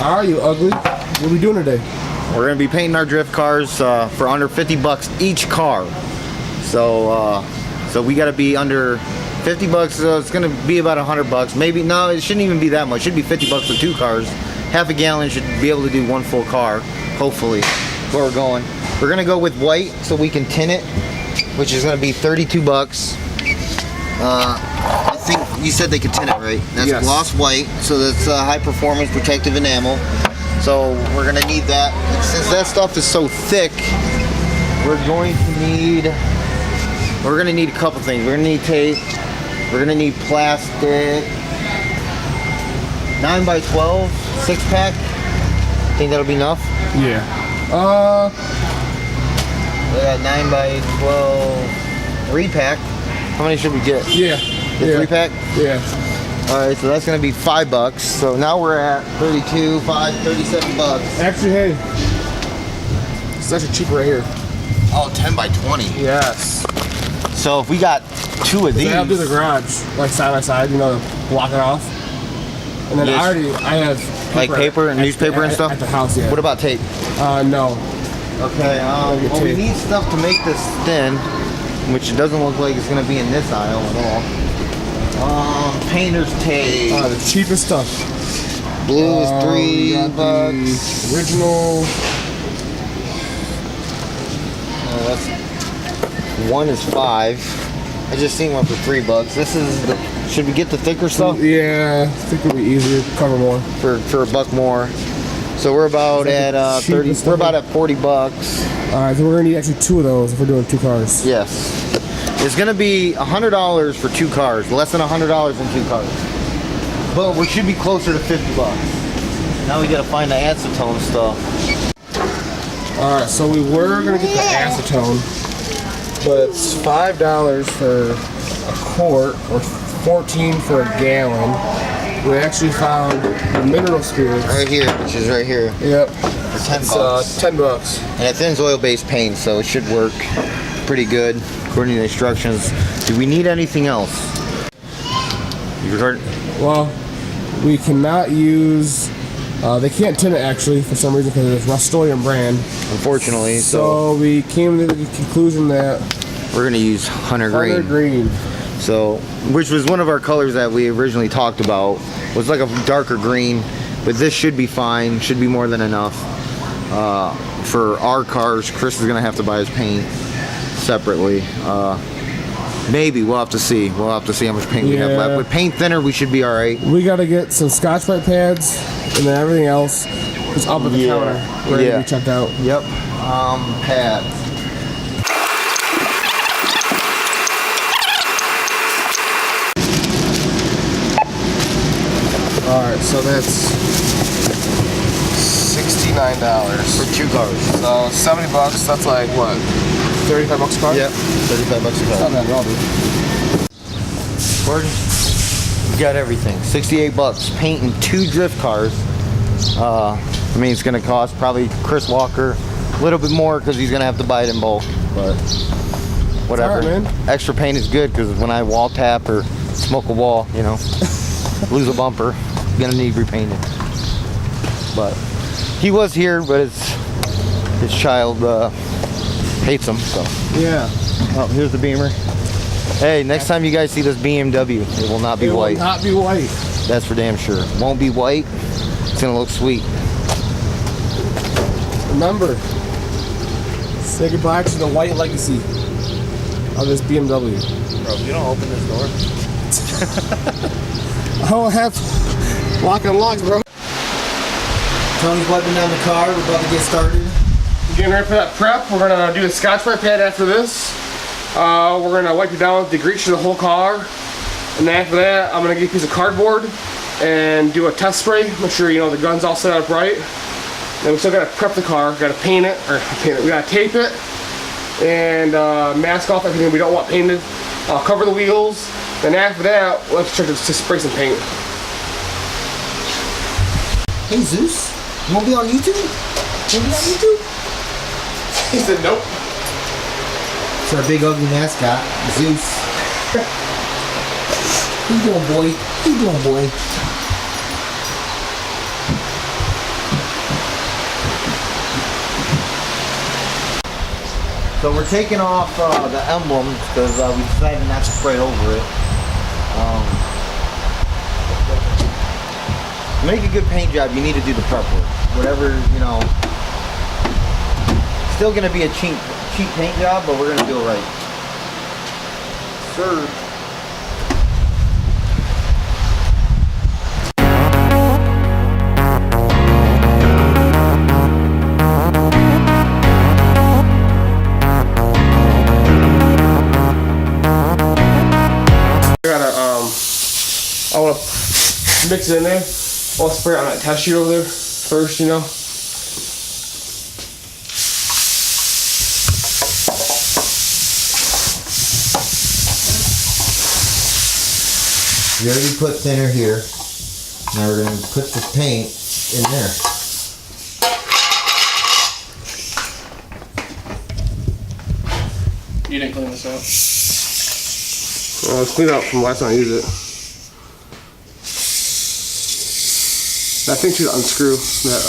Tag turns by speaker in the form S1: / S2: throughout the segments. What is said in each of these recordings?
S1: Alright, you ugly. What are we doing today?
S2: We're gonna be painting our drift cars for under 50 bucks each car. So we gotta be under 50 bucks. So it's gonna be about 100 bucks. Maybe no, it shouldn't even be that much. It should be 50 bucks for 2 cars. Half a gallon should be able to do 1 full car. Hopefully, where we're going. We're gonna go with white so we can tint it, which is gonna be 32 bucks. I think you said they could tint it, right? That's yes. Gloss white, so that's high performance protective enamel. So we're gonna need that. And since that stuff is so thick, we're going to need a couple things. We're gonna need tape. We're gonna need plastic. 9x12 6-pack. Think that'll be enough?
S1: Yeah.
S2: We got 9x12 3-pack. How many should we get?
S1: Yeah.
S2: The 3-pack?
S1: Yeah.
S2: Alright, so that's gonna be $5. So now we're at 32, 37 bucks.
S1: Actually, hey, it's actually cheaper right here.
S2: Oh, 10x20.
S1: Yes.
S2: So if we got 2 of these.
S1: I'll do the garage, like side by side, you know, to block it off. And then
S2: yes.
S1: I have paper,
S2: like paper and newspaper and stuff?
S1: At the house, yeah.
S2: What about tape?
S1: No.
S2: Okay, well, we need stuff to make this thin, which it doesn't look like it's gonna be in this aisle at all. Painter's tape.
S1: The cheapest stuff.
S2: Blue is $3.
S1: Original.
S2: That's 1 is $5. I just seen one for $3. This is the. Should we get the thicker stuff?
S1: Yeah, I think it'll be easier to cover more.
S2: For $1 more. So we're about at 30. We're about at $40.
S1: All right, so we're gonna need actually 2 of those if we're doing 2 cars.
S2: Yes. It's gonna be $100 for 2 cars, less than $100 in 2 cars. But we should be closer to 50 bucks. Now we gotta find the acetone stuff.
S1: All right, so we were gonna get the acetone, but it's $5 for a quart or 14 for a gallon. We actually found the mineral spirits
S2: right here, which is right here.
S1: Yep.
S2: For 10 bucks.
S1: 10 bucks.
S2: And it thins oil-based paint, so it should work pretty good according to the instructions. Do we need anything else? You heard?
S1: Well, we cannot use. They can't tint it actually for some reason because it's Rust-Oleum brand.
S2: Unfortunately,
S1: so we came to the conclusion that
S2: we're gonna use Hunter Green.
S1: Hunter Green.
S2: So, which was one of our colors that we originally talked about. Was like a darker green, but this should be fine. Should be more than enough for our cars. Chris is gonna have to buy his paint separately. Maybe we'll have to see. We'll have to see how much paint we have left. With paint thinner, we should be all right.
S1: We got to get some Scotch-Brite pads, and then everything else is up at the counter, ready to be checked out.
S2: Yep. Pads.
S1: All right, so that's $69
S2: for 2 cars.
S1: So 70 bucks. That's like what? 35 bucks a car?
S2: Yep, 35 bucks a car.
S1: It's not bad at all, dude.
S2: Gordon, we got everything. 68 bucks. Painting 2 drift cars. I mean, it's gonna cost probably Chris Walker a little bit more because he's gonna have to buy it in bulk. But whatever.
S1: All right, man.
S2: Extra paint is good because when I wall tap or smoke a wall, you know, lose a bumper, gonna need repainted. But he was here, but his child hates him, so.
S1: Yeah.
S2: Oh, here's the Beamer. Hey, next time you guys see this BMW, it will not be white.
S1: It will not be white.
S2: That's for damn sure. It won't be white. It's gonna look sweet.
S1: Remember, say goodbye to the white legacy of this BMW.
S2: Bro, if you don't open this door.
S1: I don't have lock and locks, bro.
S2: Tony's wiping down the car. We're about to get started.
S1: Getting ready for that prep. We're gonna do the Scotch-Brite pad after this. We're gonna wipe it down with degreaser the whole car, and then after that, I'm gonna get a piece of cardboard and do a test spray. Make sure you know the gun's all set up right. Then we still gotta prep the car. Gotta paint it, We gotta tape it and mask off everything we don't want painted. Cover the wheels. Then after that, let's try to spray some paint.
S2: Hey Zeus, you wanna be on YouTube? You wanna be on YouTube?
S1: He said nope.
S2: It's our big ugly mascot, Zeus. How you doing, boy? How you doing, boy? So we're taking off the emblems because we decided not to spray over it. To make a good paint job, you need to do the prep work. Whatever, you know. Still gonna be a cheap paint job, but we're gonna do it right. Sir.
S1: I want to mix it in there. I'll spray it on that test sheet over there first, you know.
S2: We already put thinner here. Now we're going to put the paint in there.
S3: You didn't clean this out.
S1: Let's clean it out from last time I used it. I think should unscrew that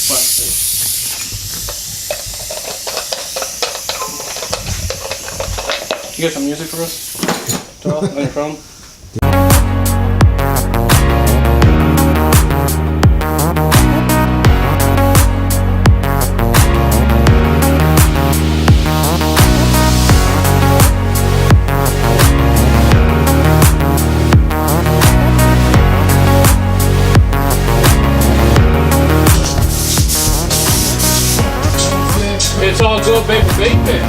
S3: Plastic. You got some music for us? Joel, on your phone? It's all good, baby, baby.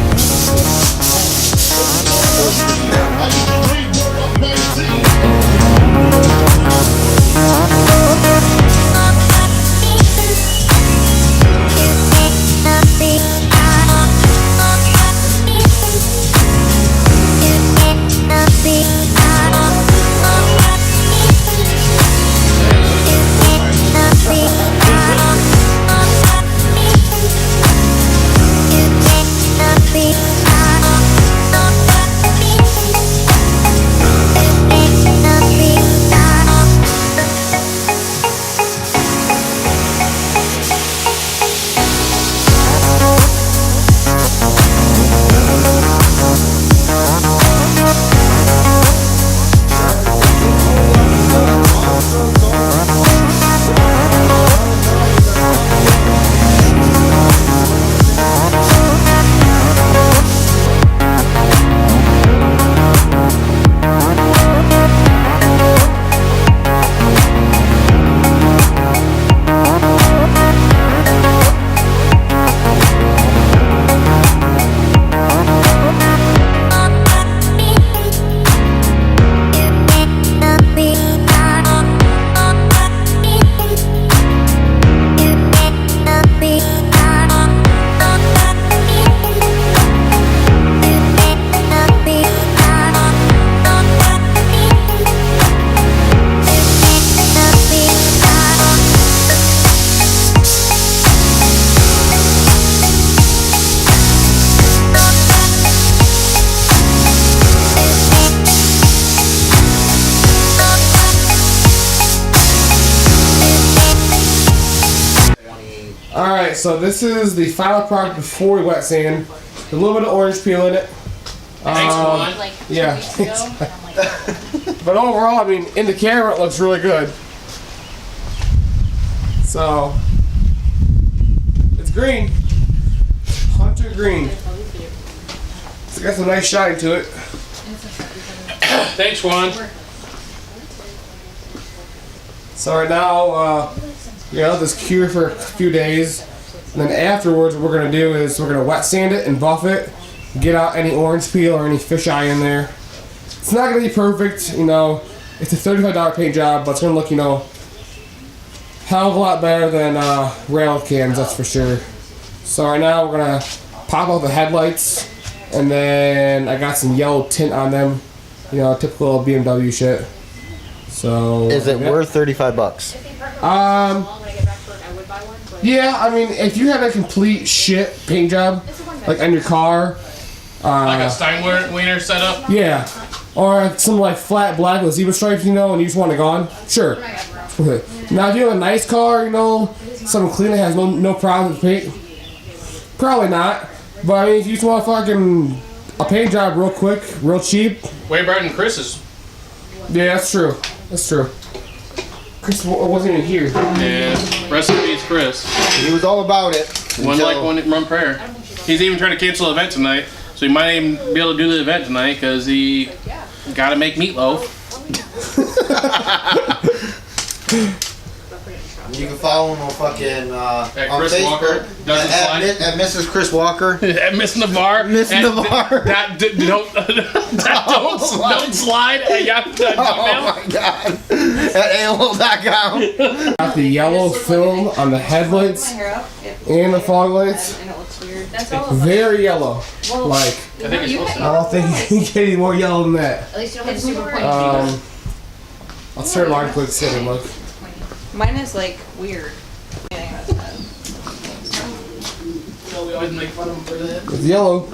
S1: Alright, so this is the final product before we wet sand. A little bit of orange peel in it.
S3: Thanks, Juan.
S4: Like 2
S1: Yeah.
S4: weeks ago, and I'm like,
S1: But overall, I mean, in the camera it looks really good. So, it's green. Hunter green. It's got some nice shine to it.
S3: Thanks, Juan.
S1: So right now, we got this cure for a few days. And then afterwards, what we're going to do is we're going to wet sand it and buff it. Get out any orange peel or any fisheye in there. It's not going to be perfect, you know. It's a $35 paint job, but it's going to look, you know, hell of a lot better than rail cans, that's for sure. So right now, we're going to pop out the headlights. And then I got some yellow tint on them. You know, typical BMW shit. So
S2: Is it worth $35?
S4: when I get back to work, I would buy one, but
S1: Yeah, I mean, if you had a complete shit paint job, like on your car,
S3: Like a Steinwiener setup.
S1: yeah, or some like flat black with zebra stripes, you know, and you just want it gone, sure. Now, if you have a nice car, you know, something clean that has no problem with paint, probably not. But I mean, if you just want fucking a paint job real quick, real cheap.
S3: Way better than Chris's.
S1: Yeah, that's true. That's true. Chris wasn't even here.
S3: Yeah, recipes Chris.
S2: He was all about it.
S3: One
S2: until-
S3: like, one prayer. He's even trying to cancel the event tonight, so he might even be able to do the event tonight because he got to make meatloaf.
S2: You can follow him on fucking on
S3: Chris
S2: Facebook
S3: Walker. Doesn't slide.
S2: at Mrs. Chris Walker.
S3: At Miss Navarre.
S2: Miss
S3: At-
S2: Navarre.
S3: That don't slide at Yahoo.gmail.
S2: Oh my god. At AOL.com.
S1: Got the yellow film on the headlights and the fog lights.
S4: And it looks weird. That's all of us.
S1: Very yellow. Like,
S3: I think it's supposed
S1: I don't think you can get any more yellow than that.
S4: At least you don't have super pointy.
S1: I'll start line quick second look.
S5: Mine is like weird.
S3: We always make fun of him for that.
S1: It's yellow.